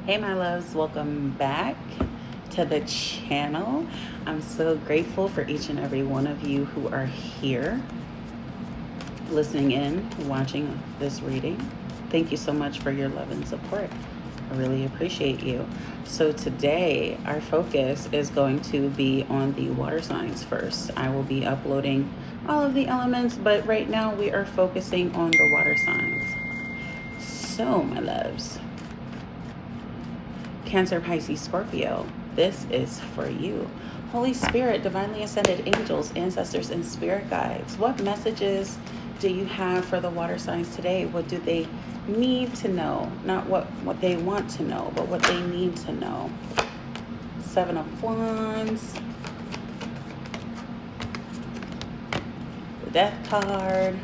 Hey, my loves, welcome back to the channel. I'm so grateful for each and every one of you who are here listening in, watching this reading. Thank you so much for your love and support. I really appreciate you. So, today our focus is going to be on the water signs first. I will be uploading all of the elements, but right now we are focusing on the water signs. So, my loves, Cancer, Pisces, Scorpio, this is for you. Holy Spirit, divinely ascended angels, ancestors, and spirit guides, what messages do you have for the water signs today? What do they need to know? Not what they want to know, but what they need to know. Seven of Wands, the Death card.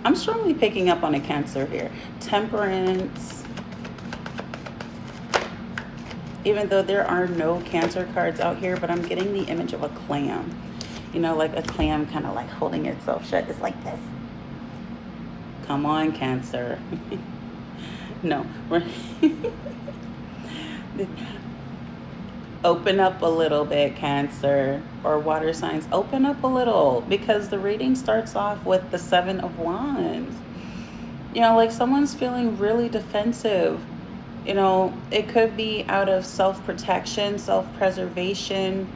I'm strongly picking up on a Cancer here. Temperance. Even though there are no Cancer cards out here, but I'm getting the image of a clam. You know, like a clam kind of like holding itself shut. It's like this. Come on, Cancer. No, we're open up a little bit, Cancer, or water signs. Open up a little, because the reading starts off with the Seven of Wands. You know, like someone's feeling really defensive. You know, it could be out of self-protection, self-preservation,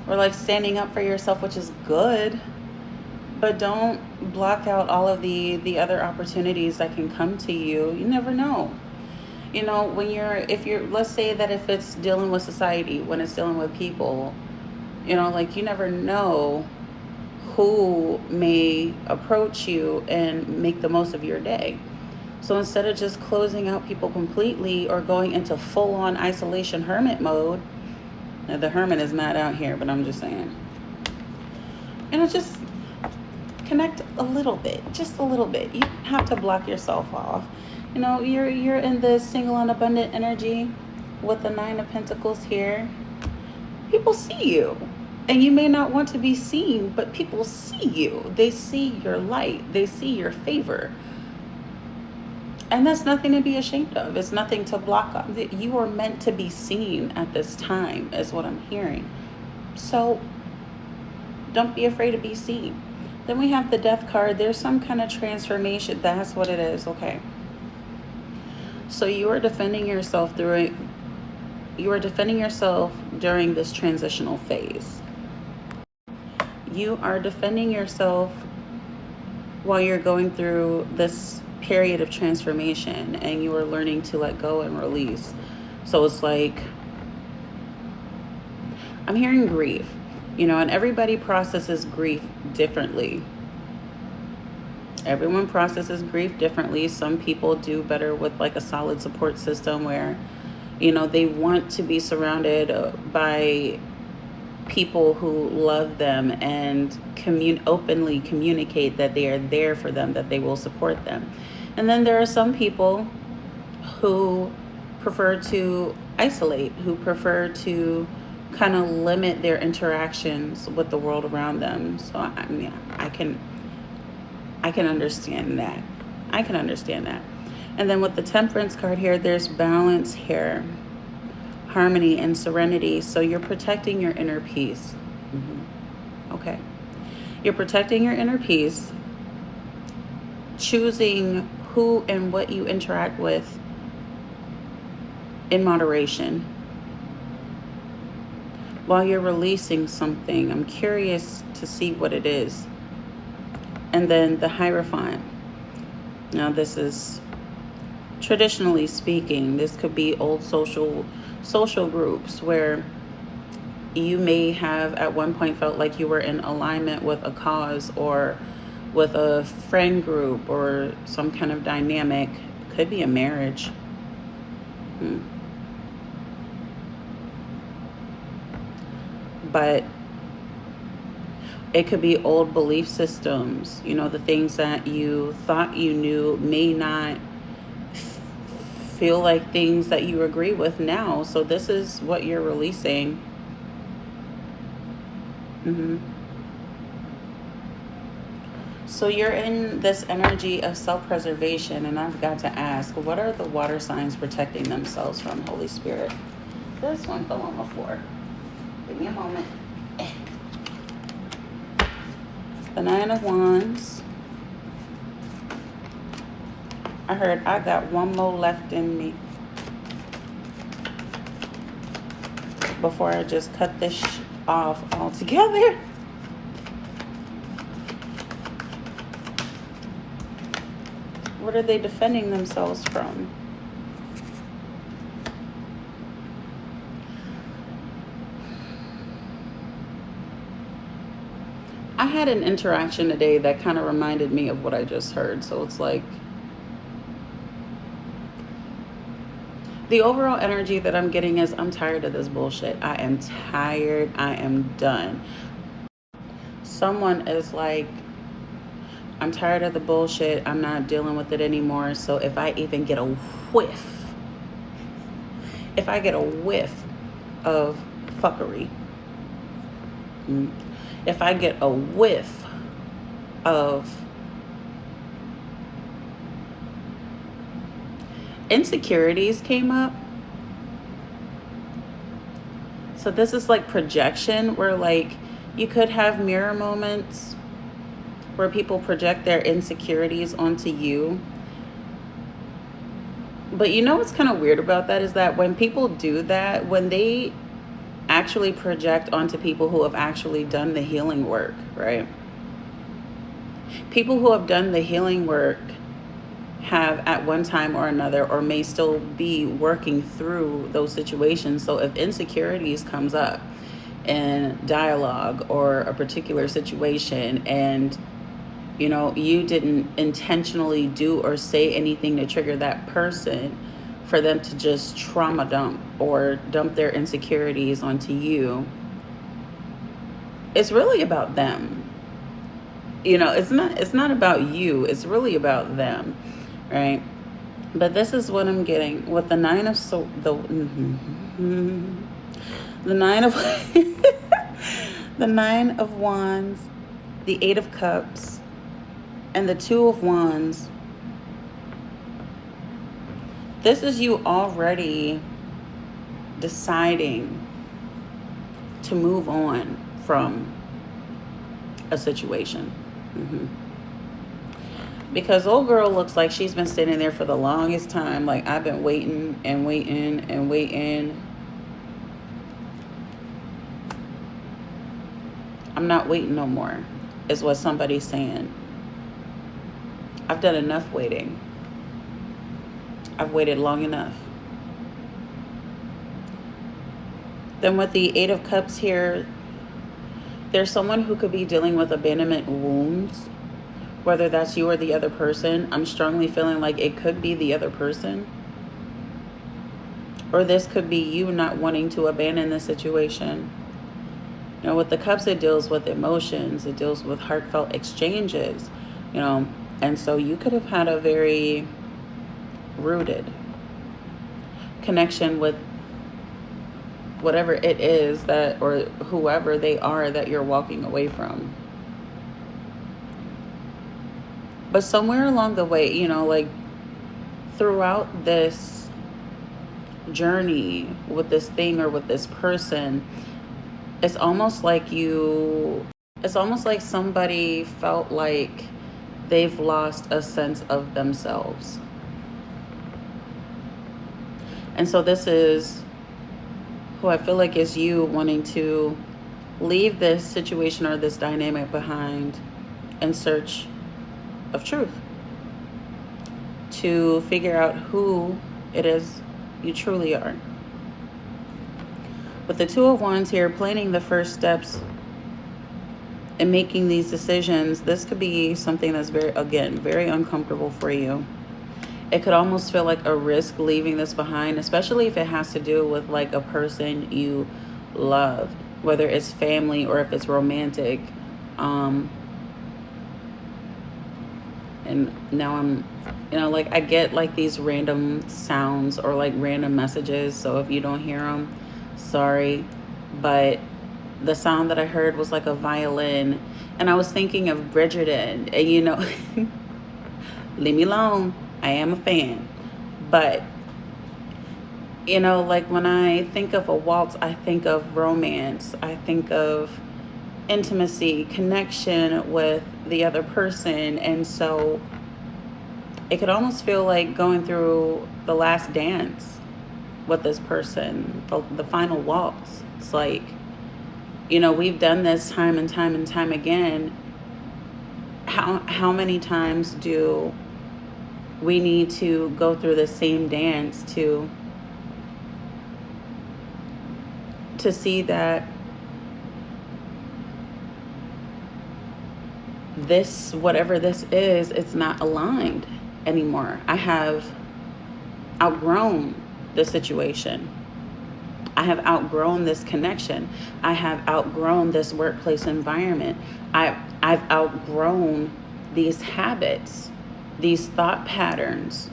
or like standing up for yourself, which is good. But don't block out all of the other opportunities that can come to you. You never know. You know, if you're, let's say that if it's dealing with society, when it's dealing with people, you know, like you never know who may approach you and make the most of your day. So instead of just closing out people completely or going into full-on isolation hermit mode, now the hermit is not out here, but I'm just saying, you know, just connect a little bit, just a little bit. You don't have to block yourself off. You know, you're in the single and abundant energy with the Nine of Pentacles here. People see you. And you may not want to be seen, but people see you. They see your light. They see your favor. And that's nothing to be ashamed of. It's nothing to block off. You are meant to be seen at this time, is what I'm hearing. So don't be afraid to be seen. Then we have the Death card. There's some kind of transformation. That's what it is. Okay. So you are defending yourself during this transitional phase. You are defending yourself while you're going through this period of transformation, and you are learning to let go and release. So it's like, I'm hearing grief, you know, and everybody processes grief differently. Everyone processes grief differently. Some people do better with like a solid support system where, you know, they want to be surrounded by people who love them and openly communicate that they are there for them, that they will support them. And then there are some people who prefer to isolate, who prefer to kind of limit their interactions with the world around them. So I mean, I can understand that. I can understand that. And then with the Temperance card here, there's balance here, harmony and serenity. So you're protecting your inner peace. Okay. You're protecting your inner peace, choosing who and what you interact with in moderation while you're releasing something. I'm curious to see what it is. And then the Hierophant. Now this is, traditionally speaking, this could be old social groups where you may have at one point felt like you were in alignment with a cause or with a friend group or some kind of dynamic. Could be a marriage. But it could be old belief systems. You know, the things that you thought you knew may not feel like things that you agree with now. So this is what you're releasing. So you're in this energy of self-preservation, and I've got to ask, what are the water signs protecting themselves from, Holy Spirit? This one fell on the floor. Give me a moment. The Nine of Wands. I heard I got one more left in me before I just cut this off altogether. What are they defending themselves from? I had an interaction today that kind of reminded me of what I just heard. So it's like the overall energy that I'm getting is I'm tired of this bullshit. I am tired. I am done. Someone is like, I'm tired of the bullshit. I'm not dealing with it anymore. So if I even get a whiff, of fuckery, if I get a whiff of insecurities came up. So this is like projection, where like you could have mirror moments where people project their insecurities onto you. But you know what's kind of weird about that is that when people do that, when they actually project onto people who have actually done the healing work, right? People who have done the healing work have at one time or another, or may still be working through those situations. So if insecurities comes up in dialogue or a particular situation, and you know, you didn't intentionally do or say anything to trigger that person, for them to just trauma dump or dump their insecurities onto you, it's really about them. You know, it's not about you. It's really about them, right? But this is what I'm getting with the nine of the nine of the Nine of Wands, the Eight of Cups, and the Two of Wands. This is you already deciding to move on from a situation. Because old girl looks like she's been sitting there for the longest time. Like, I've been waiting and waiting and waiting. I'm not waiting no more, is what somebody's saying. I've done enough waiting. I've waited long enough. Then with the Eight of Cups here, there's someone who could be dealing with abandonment wounds, whether that's you or the other person. I'm strongly feeling like it could be the other person. Or this could be you not wanting to abandon the situation. You know, with the cups, it deals with emotions. It deals with heartfelt exchanges, you know. And so you could have had a very rooted connection with whatever it is that, or whoever they are that you're walking away from. But somewhere along the way, you know, like throughout this journey with this thing or with this person, it's almost like somebody felt like they've lost a sense of themselves. And so this is who I feel like is you wanting to leave this situation or this dynamic behind in search of truth, to figure out who it is you truly are. With the Two of Wands here, planning the first steps in making these decisions, this could be something that's very uncomfortable for you. It could almost feel like a risk leaving this behind, especially if it has to do with like a person you love, whether it's family or if it's romantic. And now I'm, you know, like I get like these random sounds or like random messages. So if you don't hear them, sorry. But the sound that I heard was like a violin, And I was thinking of Bridgerton, and leave me alone. I am a fan. But, like when I think of a waltz, I think of romance. I think of intimacy, connection with the other person. And so it could almost feel like going through the last dance with this person, the final waltz. It's like, we've done this time and time and time again. How many times do we need to go through the same dance to see that this, whatever this is, it's not aligned anymore. I have outgrown the situation. I have outgrown this connection. I have outgrown this workplace environment. I've outgrown these habits, these thought patterns.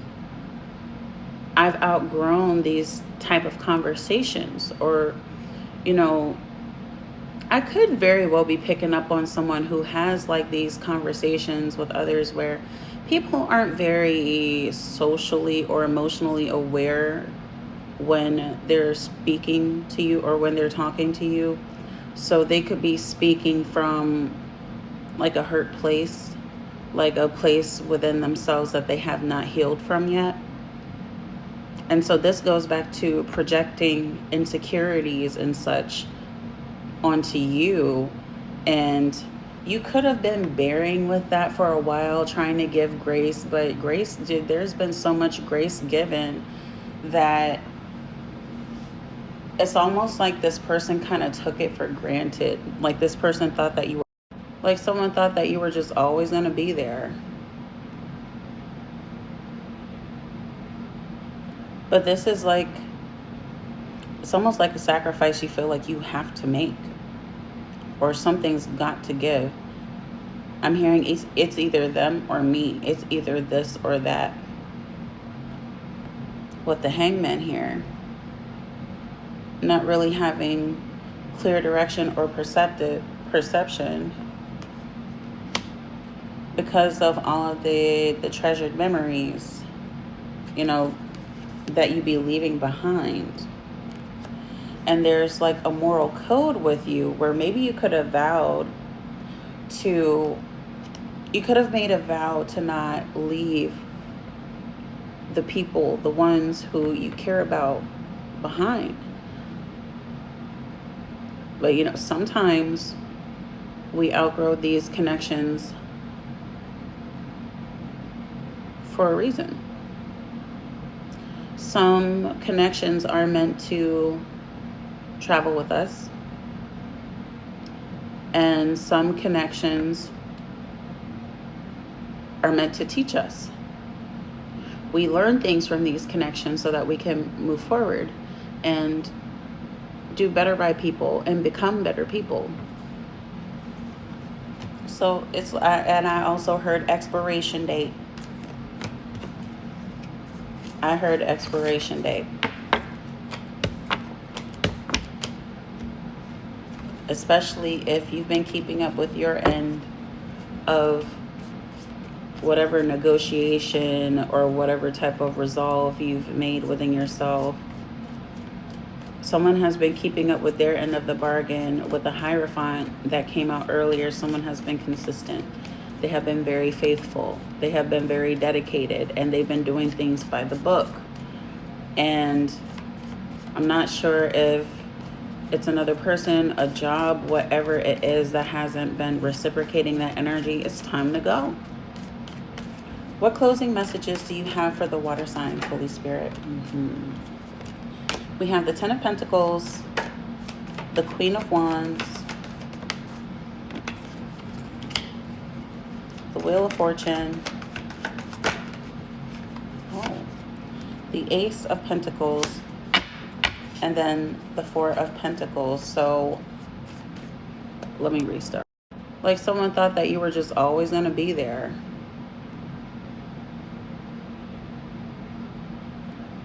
I've outgrown these type of conversations. Or, I could very well be picking up on someone who has like these conversations with others where people aren't very socially or emotionally aware when they're speaking to you or when they're talking to you. So they could be speaking from like a hurt place, like a place within themselves that they have not healed from yet. And so this goes back to projecting insecurities and such onto you. And you could have been bearing with that for a while, trying to give grace. But grace, dude, there's been so much grace given that it's almost like this person kind of took it for granted. Like this person thought that someone thought that you were just always going to be there. But this is like, it's almost like a sacrifice you feel like you have to make, or something's got to give. I'm hearing it's either them or me. It's either this or that. With the hangman here, not really having clear direction or perception because of all of the treasured memories, that you be leaving behind. And there's like a moral code with you where maybe you could have made a vow to not leave the people, the ones who you care about, behind. But sometimes we outgrow these connections for a reason. Some connections are meant to travel with us, and some connections are meant to teach us. We learn things from these connections so that we can move forward and do better by people and become better people. So I also heard expiration date. I heard expiration date. Especially if you've been keeping up with your end of whatever negotiation or whatever type of resolve you've made within yourself. Someone has been keeping up with their end of the bargain. With the Hierophant that came out earlier, someone has been consistent. They have been very faithful. They have been very dedicated, and they've been doing things by the book. And I'm not sure if it's another person, a job, whatever it is that hasn't been reciprocating that energy. It's time to go. What closing messages do you have for the water signs, Holy Spirit? We have the Ten of Pentacles, the Queen of Wands, the Wheel of Fortune, the Ace of Pentacles, and then the Four of Pentacles. So let me restart. Like someone thought that you were just always going to be there.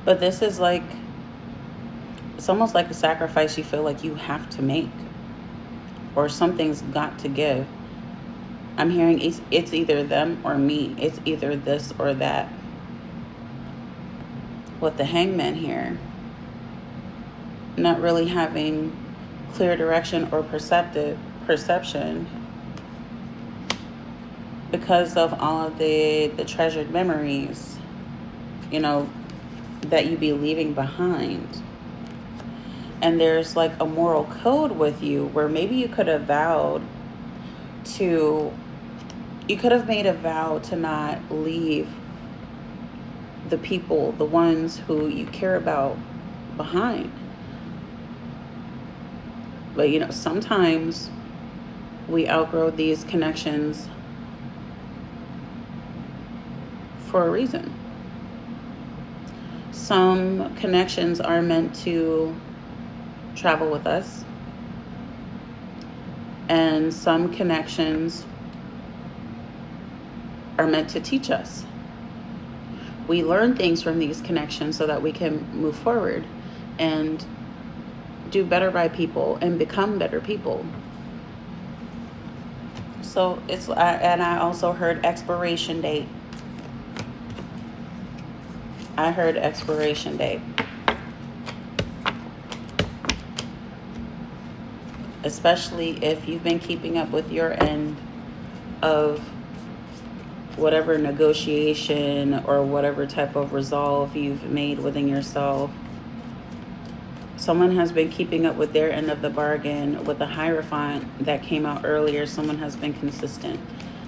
But this is like, it's almost like a sacrifice you feel like you have to make, or something's got to give. I'm hearing it's either them or me. It's either this or that. With the hangman here, not really having clear direction or perception because of all of the treasured memories, you know, that you be leaving behind. And there's like a moral code with you where maybe you could have made a vow to not leave the people, the ones who you care about, behind. But sometimes we outgrow these connections for a reason. Some connections are meant to travel with us, and some connections are meant to teach us. We learn things from these connections so that we can move forward and do better by people and become better people. So and I also heard expiration date. I heard expiration date. Especially if you've been keeping up with your end of whatever negotiation or whatever type of resolve you've made within yourself. Someone has been keeping up with their end of the bargain. With the Hierophant that came out earlier, someone has been consistent.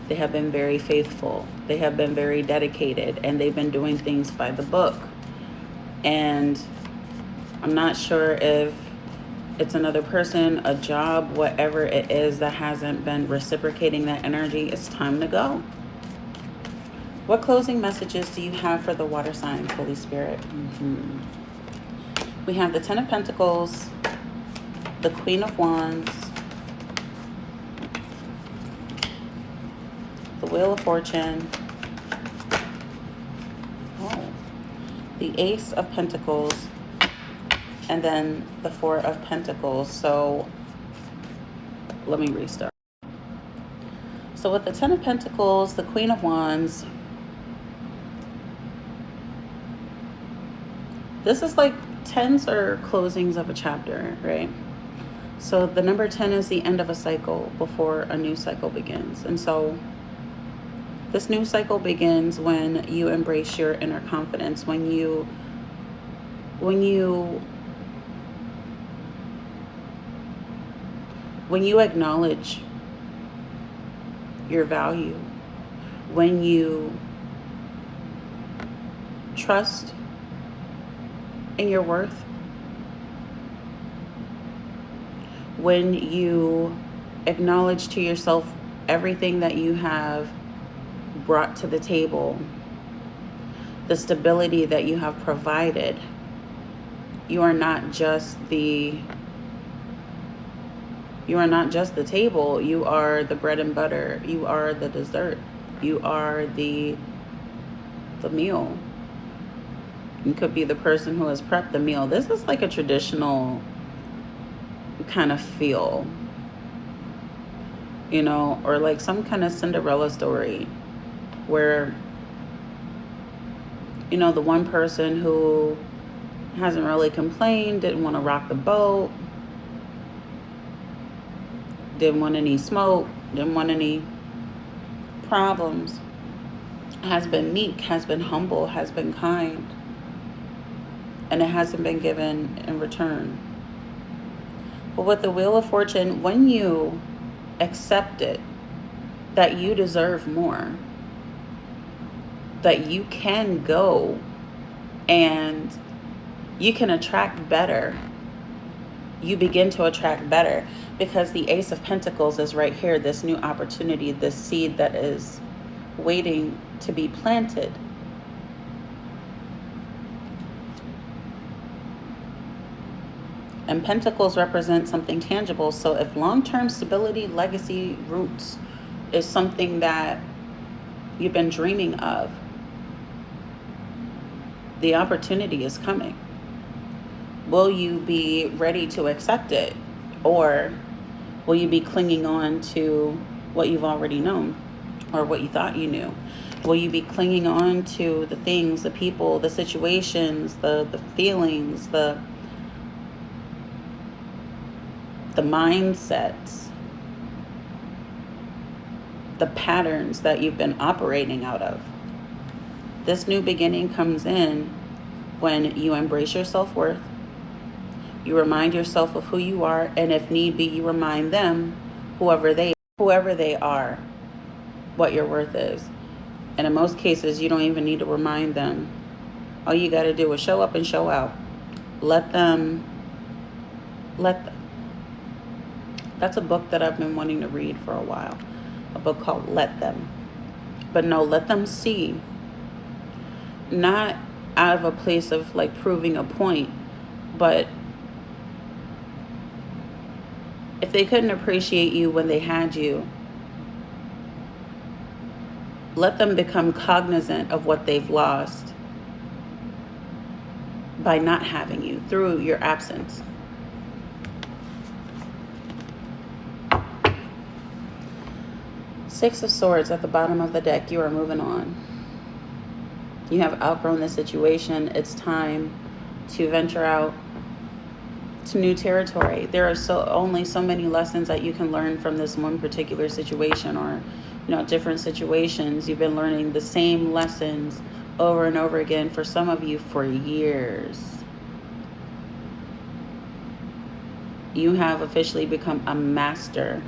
They have been very faithful. They have been very dedicated, and they've been doing things by the book. And I'm not sure if it's another person, a job, whatever it is that hasn't been reciprocating that energy. It's time to go. What closing messages do you have for the water signs, Holy Spirit? We have the Ten of Pentacles, the Queen of Wands, the Wheel of Fortune, the Ace of Pentacles, and then the Four of Pentacles. So let me restart. So with the Ten of Pentacles, the Queen of Wands, this is like tens or closings of a chapter, right? So the number 10 is the end of a cycle before a new cycle begins. And so this new cycle begins when you embrace your inner confidence, when you acknowledge your value, when you trust in your worth, when you acknowledge to yourself everything that you have brought to the table, the stability that you have provided. You are not just the table. You are the bread and butter. You are the dessert. You are the meal. You could be the person who has prepped the meal. This is like a traditional kind of feel, or like some kind of Cinderella story where, the one person who hasn't really complained, didn't want to rock the boat, didn't want any smoke, didn't want any problems, has been meek, has been humble, has been kind, and it hasn't been given in return. But with the Wheel of Fortune, when you accept it, that you deserve more, that you can go and you can attract better, you begin to attract better, because the Ace of Pentacles is right here, this new opportunity, this seed that is waiting to be planted. And Pentacles represent something tangible. So if long-term stability, legacy, roots is something that you've been dreaming of, the opportunity is coming. Will you be ready to accept it? Or will you be clinging on to what you've already known or what you thought you knew? Will you be clinging on to the things, the people, the situations, the feelings, the mindsets, the patterns that you've been operating out of? This new beginning comes in when you embrace your self-worth, you remind yourself of who you are, and if need be, you remind them, whoever they are, what your worth is. And in most cases, you don't even need to remind them. All you got to do is show up and show out. Let them. That's a book that I've been wanting to read for a while. A book called Let Them. But no, let them see. Not out of a place of like proving a point, but if they couldn't appreciate you when they had you, let them become cognizant of what they've lost by not having you through your absence. Six of Swords at the bottom of the deck. You are moving on. You have outgrown the situation. It's time to venture out to new territory. There are only so many lessons that you can learn from this one particular situation, or different situations. You've been learning the same lessons over and over again, for some of you for years. You have officially become a master.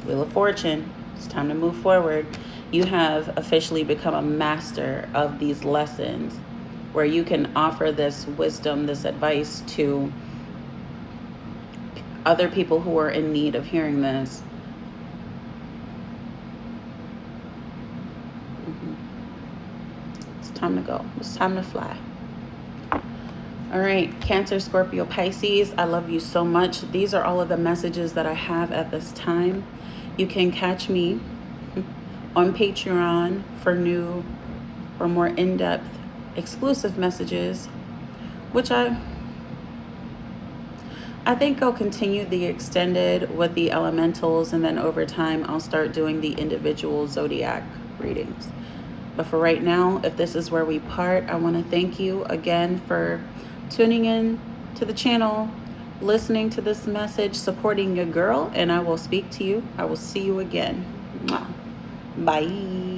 Wheel of Fortune. It's time to move forward. You have officially become a master of these lessons, where you can offer this wisdom, this advice to other people who are in need of hearing this. It's time to go. It's time to fly. All right, Cancer, Scorpio, Pisces, I love you so much. These are all of the messages that I have at this time. You can catch me on Patreon for new or more in-depth exclusive messages, which I think I'll continue the extended with the elementals, and then over time I'll start doing the individual zodiac readings. But for right now, if this is where we part, I want to thank you again for tuning in to the channel, listening to this message, supporting your girl, and I will speak to you. I will see you again. Bye.